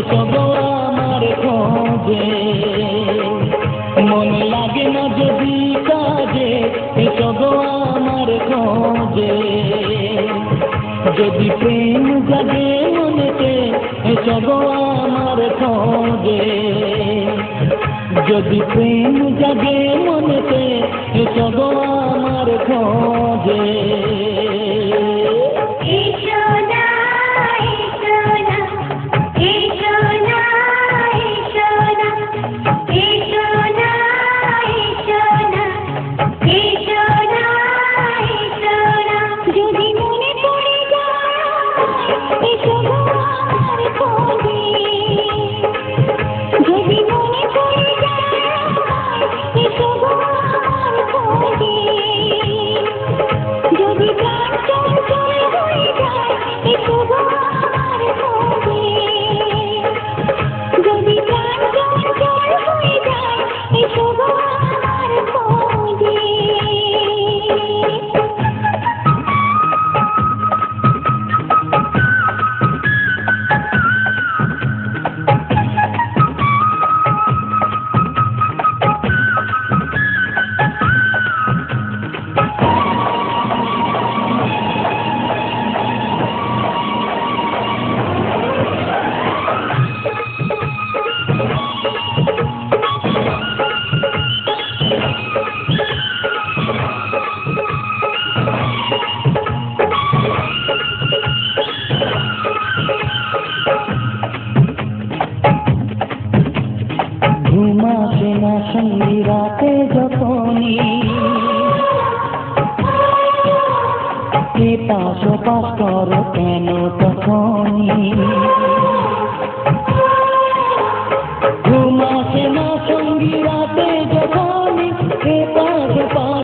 এসব আমার খোঁজে। মন লাগে না যদি কাজে, এসব আমার খোঁজে। যদি প্রেম জাগে মনেতে, এসব আমার খোঁজে। যদি প্রেম জাগে মনেতে, এসব আমার খোঁজে। ঘুমাতে না সঙ্গী রাতে যখনই, পাশ পাশ করো কেন তখনই। ঘুমাতে না সঙ্গী রাতে যখনই, পাশ পাশ